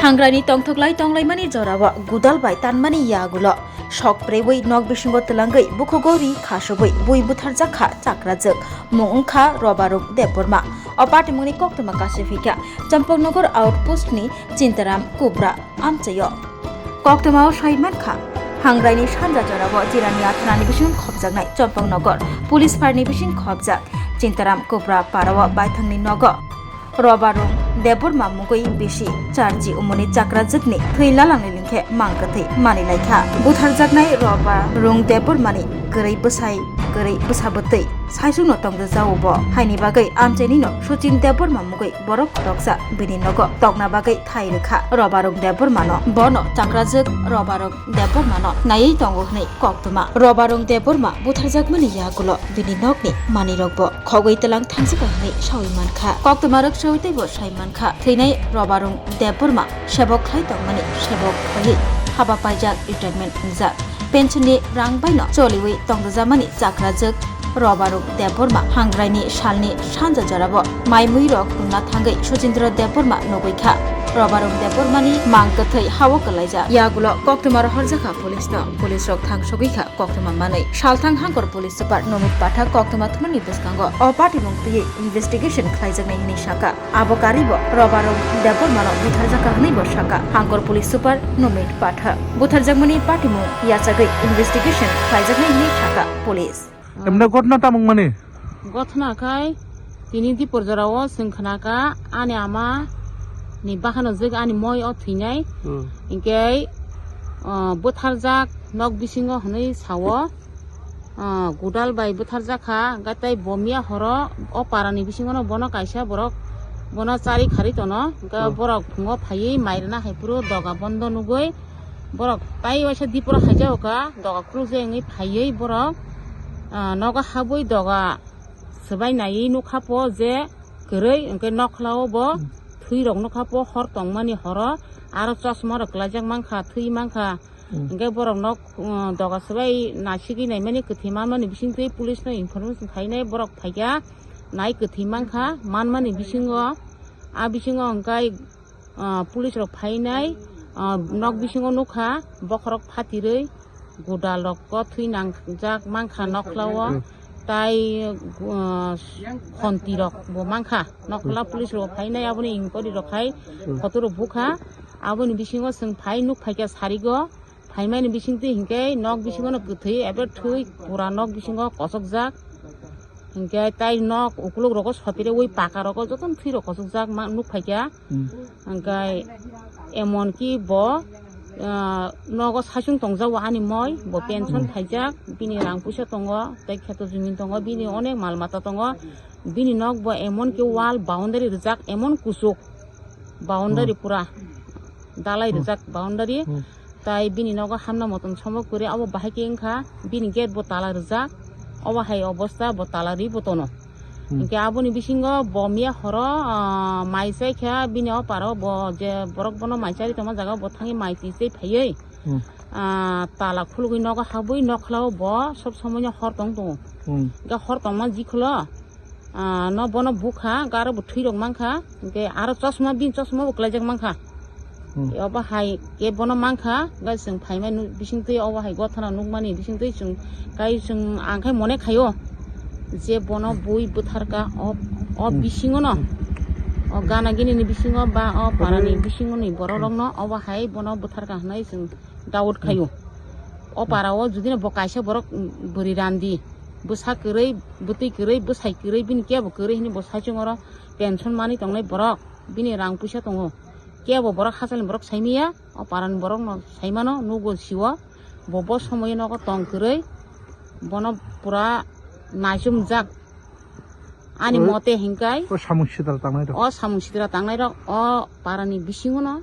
हांग्रानि तंथोक्लाय तंलायमानि जरावा गुदालबाय तानमानि यागुलो सकप्रेवै नग बिसिंग तलांगै बुखुगौरी खासबै बुइ बुथारजाखा चाक्राजोक मुंखा रबारुक देबबर्मा अपाटिमुनि कक्तमा कासिफिका चम्पकनगर आउटपोस्टनि चिन्ताराम कुब्रा आमचयो कक्तमाव साइमानखा हांग्रानि सानजा जरावा जिरानि आथनानि बिसिं खबजाकनाय चम्पकनगर पुलिस फारनि बिसिं खबजाक चिन्ताराम कुब्रा पारावा बायथांनि नग रबारुं देबबर्मा मुगै बिसि चार्जि उमुनि चाक्राजोकनि थैलालांनि लिंखे मांगथै मानिलायखा बुथारजाकनाय रबारुं देबबर्मानि गोरै बोसाय गोरै बोसाबोतै साइसुनो तंगो जावबो हायनि बागै आमचेनिनो सुचिन देबबर्मा मुगै बरक खरकसा बिनि नग तगना बागै थाइरेखा रबारुं देबबर्मानो बनो चाक्राजोक रबारुं देबबर्मानो नायै तंगो हनै कक्तमा रबारुं देबबर्मा बुथारजाकमानि यागुलो बिनि नगनि मानिरकबो खगै तलां थांसका हनै सावैमानखा कक्तमा रक सौतैबो साइमानखा थैनाय रबारुं देबबर्मा सेबक खाय तंमानि सेबक खायै हाबा पाइजाक रिटायरमेन्ट जाक पेन्सननि रां बायनो चलिवै तंगजामानि चाक्राजोक रबारुं देबबर्मा हांग्रानि सालनि सानजा जराबो माइमुइ रक हुंना थांगै सुचिन्द्र देबबर्मा नगैखा रबारुं देबबर्मानि मांगथै हावो कलायजा यागुलो कक्तमा हरजाखा पुलिसनो पुलिस रक थांसगैखा कक्तमा मानै सालथां हांगर पुलिस सुपार नमित पाठक कक्तमा थुमनि बसकांगो अपाटी मुक्ति इन्वेस्टिगेशन खालायजानायनि शाखा आबकारिबो रबारुं देबबर्मानो बुथारजाखा हनैबो शाखा हांगर पुलिस सुपार नमित पाठक बुथारजाकमानि पार्टीमु याचागै इन्वेस्टिगेशन खालायजानायनि शाखा पुलिस एमना घटना तामंग माने घटना काय तिनि दिपर जराव जोंखनाका आनि आमा नि बाहानो जग आनि मय अ थैनाय इनके बुथारजाक नग बिसिंगो हनै सावो गुदाल बाय बुथारजाखा गाताय बमिया हर अ पारानि बिसिंगनो बनो कायसा बरक बनो चारि खारि तनो गा बरक फुङो फायै माइरना हायपुरो दगा बन्द नुगै बरक ताइ वासा दिपर हाजावका दगा खुलुजे ngै फायै बरक नगा हाबै दगा सबाय नायै नखापो जे गोरै ओंके नखलाव बो थै रक नखापो हर तंमानि हर आरो चश्मा रक लाजाक मांखा थै मांखा ओंके बरक नक दगा सबाय नासिगि नायमानि कथेमा मानि बिसिंथै पुलिस न इनफरमेशन थाइनाय बरक थाइगा नाय कथै मांखा मानमानि बिसिंगो आ बिसिंगो ओंकाय पुलिस रक फाइनाय नक बिसिंगो नखा बखरक फातिरै गुदाल रक थै नांजाक मांखा नखलाव ताई खन्ति रक बो मांखा नखला पुलिस रक फाइनाय आबनि इंकरि रखाय फटो बुखा आबनि बिसिंगो जों फाइ नुक फाइका सारिगो फाइमानि बिसिंथि हिंके नक बिसिंगो गथै एबे थै पुरा नक बिसिंगो कसक जाक हिंके ताई नक उकुलक रक सपिरे ओइ पाका रक जतन थै रक कसक जाक नुक फाइका हिंके एमन कि बो नगो सासुं तंजाव आनि मय बो पेन्सन थाइजाक बिनि रां पुइसा तंगो ताई खेत जमिन तंगो बिनि अनेक मालमाता तंगो बिनि नग बो एमन कि वाल बाउन्डारि रजाक एमन कुसुक बाउन्डारि पुरा दालाय रजाक बाउन्डारि ताई बिनि नगो हामना मतन समक करे अब बाहायके इंखा बिनि गेट बो ताला रजाक अबाहाय अबस्था बो तालारि बतनो इनके आबनि बिसिंगो बमिया हर माइसाय ख्या बिनि अ पारो बो जे बरक बनो माइसारि तमा जागा बो थांगि माइसिसै फायै ताला खुलगै नग हाबै नखलाव बो सब समय हर तंग दङ गा हर तंमा जिखलो न बनो बुखा गारो बो थैरक मांखा इनके आरो चश्मा बिन चश्मा बक्लायजाक मांखा अबाहाय के बनो मांखा गा जों फाइमाय बिसिंथै अबाहाय गथना नुकमानि बिसिंथै जों गाय जों आंखाय मने खायो जे बनो बुइ बुथारका अ बिसिङो न अ गाना गिनिनि बिसिङो बा अ पारानि बिसिङो नि बररंन अबाहाय बनो बुथारका हनाय जों दाउद खायो अ पाराव जुदिनो बकायसे बरक बोरि रान्दि बोसा कोरै बुतै कोरै बोसाय कोरै बिनि केबो कोरै हिनि बसायजोंर पेन्सन मानि तंनाय बरक बिनि रां पैसा दङ केबो बरक हासालनि बरक साइमिया अ पारानि बरक न साइमानो नुगो सिव बबो समय नग तंग कोरै बनो पुरा नाजुम जाक आनि मते हिंकाय ओ सामुसिद्रा तांनाय रक अ पारानि बिसिङनो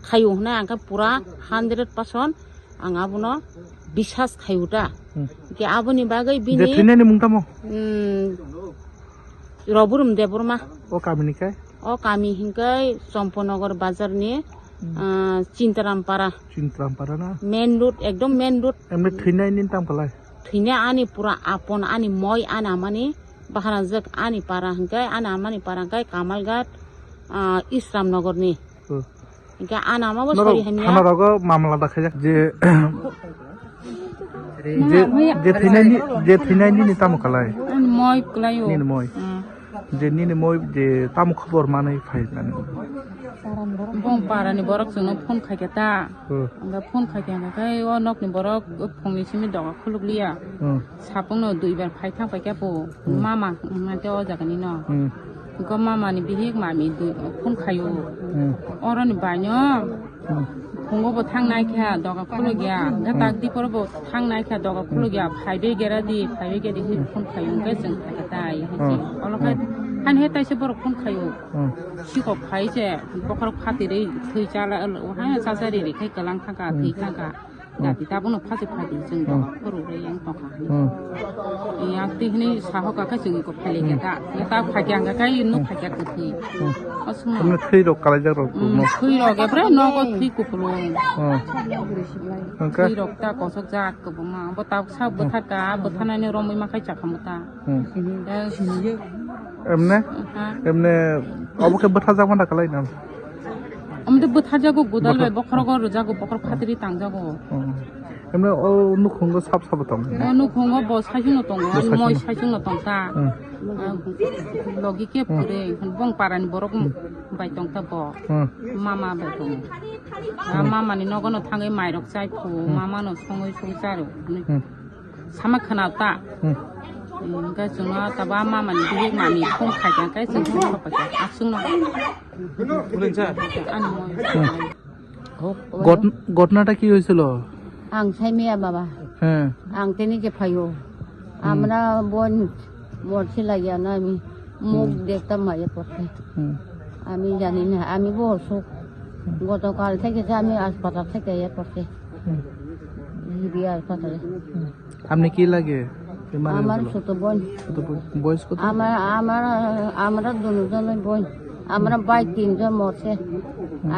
खायो हनाय आंका पुरा 100% आं आबनो बिसास खायुटा के आबनि बागै बिनि जे थैनायनि मुंतामो रबुरुम देबबर्मा ओ कामिनिकाय अ कामी हिंकाय चम्पनगर बाजारनि चिन्ताराम पारा ना मेन रोड एकदम मेन रोड एमने थैनायनि तामखलाय थैनाय आनि पुरा आपन आनि मय आना मानि बाहाना जग आनि पारा हिंकाय आना मानि पारा हिंकाय कामालघाट इस्लाम नगरनि ইনকা আনামাবো সরি হামিয়া থানার আগে মামলা দেখা যাক যে যে থিনাইনি নি তামুকালাই মই কলাইও নিন মই যে নিন মই যে তামু খবর মানাই ফাইনান bong para ni borok sung no phone khaike ta anga phone khaike anga kai o nok ni borok phongni simi doga khuluk liya sapong no duibar phai thang pai kya po mama mate o jagani no go mama ni bihik mami du phone khayo oro ni banyo phongo bo thang nai kha doga khuluk ya ga tak di por bo thang nai kha doga khuluk ya phai be gera di phone khayo ga sung khaike ta ai hi olo kai han he tai se borok phone khayo 시고 파이제 버커 파티리 트이자라 하야 사사리리 kai kalang thaka thi thaka dati tabuno phase phati jing do koru re yang toka ya tihni saho ka ka jing ko phale ke ta phakyang ka kai nu phakya ku thi asuna তুমি থই rock কালাই যাক rock thui ro ge bre no ko thi ku plo angka thui ro ta ko sok ja ko buma bo ta sa bo thata bo thana ne ro moi ma khai chakhamuta এমনে এমনে অবকে বথা যাক মানা কালাই না amde bo thajago godal be bokhro go rojago bokhro khatiri tangjago এমনে ও নুখঙ্গ সাপ সাপ তাম nu khongo bo saijung no tongo moi saijung no tongta logi ke pure bong parani borok bai tongta bo mama bai tong mama ni nogono thangai mairok chai phu mama no songoi songcharo sama khana ta ga chunga taba mama ni bihik mami khong khaja kai chung khop pa asung no ani moi ঘটনাটা কি হয়েছিল ang sai mia baba হ্যাঁ ang teni je phayo amra bon morchi lagya na mi muk dekta maya porte ami jani na ami bo suk গতকাল থেকে যে আমি হাসপাতাল থেকে ইয়ে করছি বিয়ে হাসপাতালে আপনি কি লাগে আমার ছোট বোন বয়স কত আমরা দুজন বোন আমরা ভাই তিনজন মরছে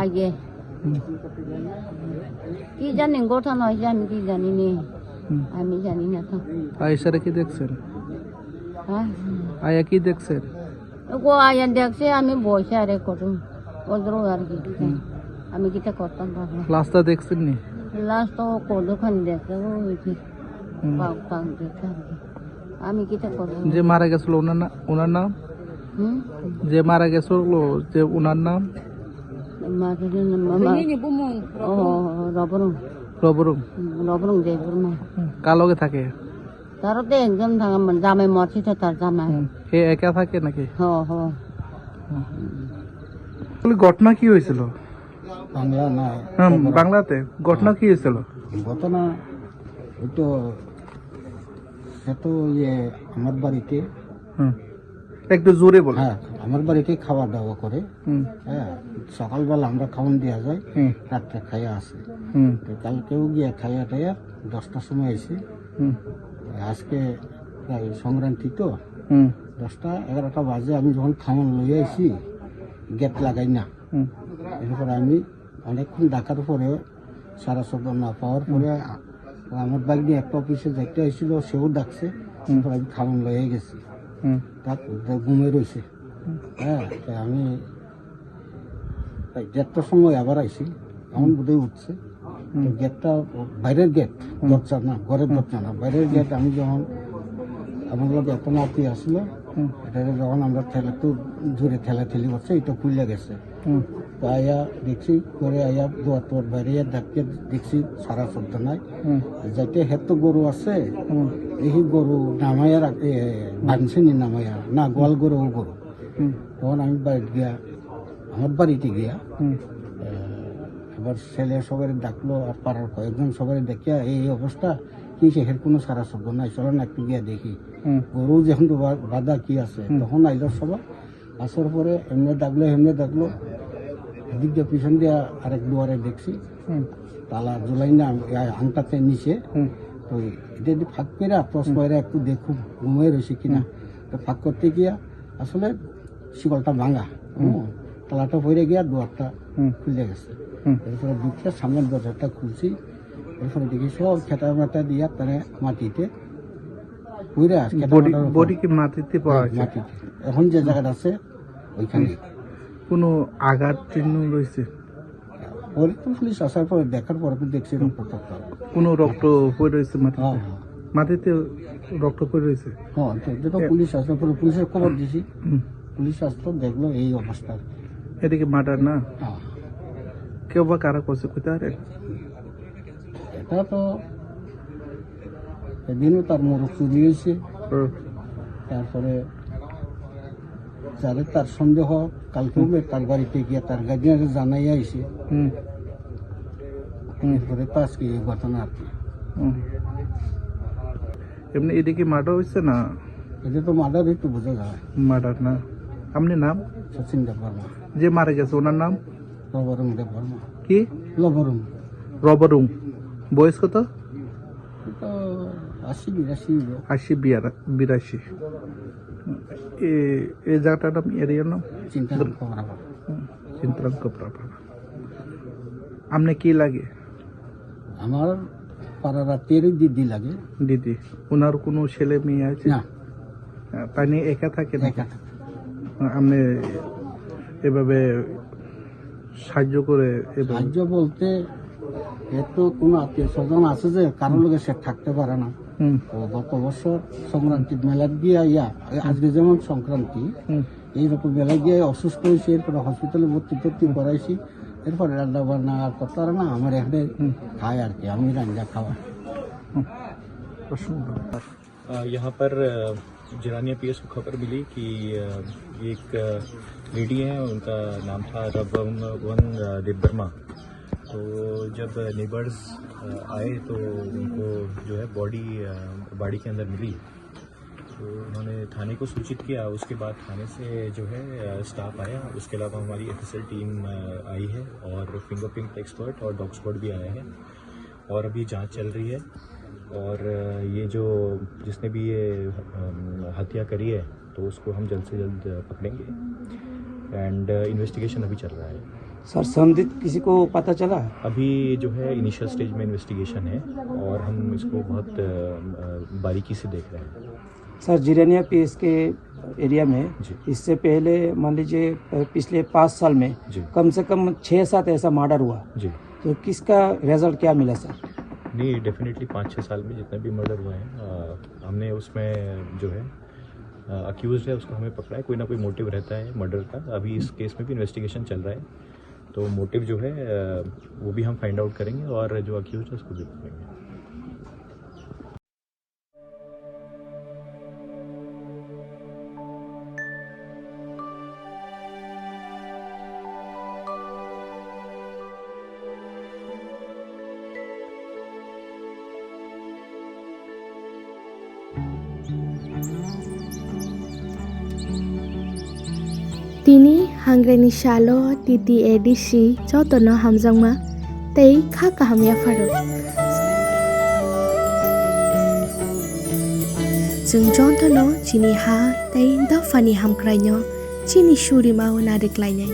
আগে কি জানি ঘটনা হয়েছে আমি কি জানি নি আমি জানি না তো আয়েশারে কি দেখছেন হ্যাঁ আয়া কি দেখছেন ও আয়া দেখছে আমি বসে আরে করুন ওদের আর কি আমি কিটা করতাম পারবো লাস্টটা দেখছেন নি লাস্ট তো কতক্ষণ দেখছে ওই কি পাং দেখছে আমি কিটা করবো যে মারা গেছিল ওনার নাম যে মারা গেছিল যে ওনার নাম রবরং দেবরমা কার লগে থাকে তারও তো একদম জামাই মরছি তো তার জামাই এ একা থাকে নাকি হ ঘটনা কি হয়েছিল বাংলা না বাংলাতে ঘটনা কি হয়েছিল ঘটনা ওই তো সে তো ইয়ে আমার বাড়িতে একটু জোরে বল হ্যাঁ আমার বাড়িতে খাওয়া দাওয়া করে হ্যাঁ সকালবেলা আমরা খাওয়ান দেওয়া যায় রাত্রে খাইয়া আসে তো কালকেও গিয়ে খাইয়া টাইয়া 10টার সময় এসে আজকে প্রায় সংক্রান্তি তো 10টা 11টা বাজে আমি যখন খাওয়ান লইয়া আসি গেট লাগাই না এরপরে আমি অনেকক্ষণ ডাকার পরে সারা শব্দ না পাওয়ার পরে আমার বাইক নিয়ে একটা অফিসে যাইতে আসছিল সেও ডাকছে তারপর আমি খাওয়ান লইয়া গেছি তার ঘুমে রয়েছে হ্যাঁ আমি 1:30টার সময় আবার আইসি এমন বোধহয় উঠছে গেটটা বাইরের গেট দরজা না ঘরের দরজা না বাইরের গেট আমি যখন আমার লোক এত নাতি আসলো এটা যখন আমরা একটু জোরে ঠেলাঠেলি করছে এটা খুলে গেছে তো আয়া দেখছি করে আয়া দুয়ার তোর বাইরে ডাকতে দেখছি সারা শব্দ নাই যাইতে হেতো গরু আছে এই গরু নামাইয়া বানছে নি নামাইয়া না গোয়াল গরু গরু তখন আমি বাড়িতে গিয়া আমার বাড়িতে গিয়া এবার ছেলে সবাই ডাকলো আর পাড়ার কয়েকজন সবাই দেখিয়া এই অবস্থা কি সেহের কোনো সারা শব্দ নাই চলো না একটু গিয়া দেখি গরু যখন বাধা কি আছে তখন আইল সবাই আসার পরে এমনি ডাকলো এদিক দিয়ে পিছন দিয়া আরেক দুয়ারে দেখছি তালা জুলাই না আংটাতে নিচে তো এটা যদি ফাঁক করে টস করে একটু দেখুন ঘুমিয়ে রয়েছে কিনা তো ফাঁক করতে গিয়া আসলে শিকলটা ভাঙা তালাটা পড়ে গিয়া দুয়ারটা খুলে গেছে এরপরে দুধটা সামনের দরজাটা খুলছি এরপরে দেখি সব খেটা মাটা দিয়া তারা মাটিতে বডি কি মাটিতে পাওয়া যায় মাটিতে এখন যে জায়গাটা আছে ওইখানে কোনো আঘাত চিহ্ন রয়েছে পরে তো পুলিশ আসার পরে দেখার পরে তো দেখছি রক্ত টক্ত। কোনো রক্ত পড়ে রয়েছে মাটিতে? হ্যাঁ মাটিতে রক্ত পড়ে রয়েছে। হ্যাঁ, তো যেটা পুলিশ আসার পরে পুলিশের খবর দিছি, হুম। পুলিশ আসতো দেখলো এই অবস্থা। এদিকে মার্ডার না, হ্যাঁ, কেউ বা কারা করছে কোথায়? এটা তো এদিনও তার মোরগ চুরি হয়েছে, তারপরে যাদের তার সন্দেহ কালকেও তার বাড়িতে গিয়ে তার গার্জিয়ানকে জানাই আইছে, হুম এরপরে তো আজকে এই ঘটনা আর কি। হুম। এমনি এদিকে মার্ডার হয়েছে না? এটা তো মার্ডার একটু বোঝা যায়। মার্ডার না। আপনি নাম? সচিন দেব বর্মা। যে মারা গেছে ওনার নাম লবরুম দেব বর্মা। কি? লবরুম। রবরুং। বয়স কত? তো 80-82 হলো। 80-82। এই জায়গাটার নাম, এরিয়ার নাম চিন্তা করা চিন্তারাম কপড়াপাড়া। আপনি কি লাগে? আমার পাড়া রাতের দিদি লাগে। দিদি। ওনার কোনো ছেলে মেয়ে আছে? না, তাই নিয়ে একা থাকে না? একা। আপনি এভাবে সাহায্য করে সাহায্য বলতে এত কোনো আত্মীয় স্বজন আছে যে কারোর লোকে সে থাকতে পারে না। হুম তো গত বছর সংক্রান্তি মেলার গিয়া আজকে যেমন সংক্রান্তি, হুম এইরকম মেলায় গিয়ে অসুস্থ হয়েছে, এরপরে হসপিটালে ভর্তি করাইছি, এরপরে রান্না বান্না আর করতে পারে না, আমার এখানে খায় আর কি, আমি রান্না খাওয়া। यहाँ पर जिरानिया पीएस को खबर मिली कि एक लेडी है, उनका नाम था रबवन देबबर्मा। तो जब नेबर्स आए तो उनको जो है बॉडी के अंदर मिली, तो उन्होंने थाने को सूचित किया। उसके बाद थाने से जो है स्टाफ आया, उसके अलावा हमारी एफएसएल टीम आई है और फिंगरप्रिंट एक्सपर्ट और डॉग स्क्वाड भी आया है, और अभी जांच चल रही है। और ये जो जिसने भी ये हत्या करी है तो उसको हम जल्द से जल्द पकड़ेंगे, एंड इन्वेस्टिगेशन अभी चल रहा है। सर संदिग्ध किसी को पता चला? अभी जो है इनिशियल स्टेज में इन्वेस्टिगेशन है और हम इसको बहुत बारीकी से देख रहे हैं। सर जिरानिया पीएस के एरिया में जी। इससे पहले मान लीजिए पिछले 5 साल में जी। कम से कम 6-7 ऐसा मर्डर हुआ, जी तो किसका रिजल्ट क्या मिला सर? नहीं, डेफिनेटली 5-6 साल में जितने भी मर्डर हुए हैं हमने उसमें जो है अक्यूज है उसको हमें पकड़ा है। कोई ना कोई मोटिव रहता है मर्डर का। अभी इस केस में भी इन्वेस्टिगेशन चल रहा है, तो मोटिव जो है वो भी हम फाइंड आउट करेंगे और जो अक्यूज है उसको भी पकड़ेंगे। Tini hangreni shalo titi edisi jotono hamjangma tei kha kahamya faro. Jeng jotono chini ha tei dafani hamkrainyo chini shuri mau nadeklainai.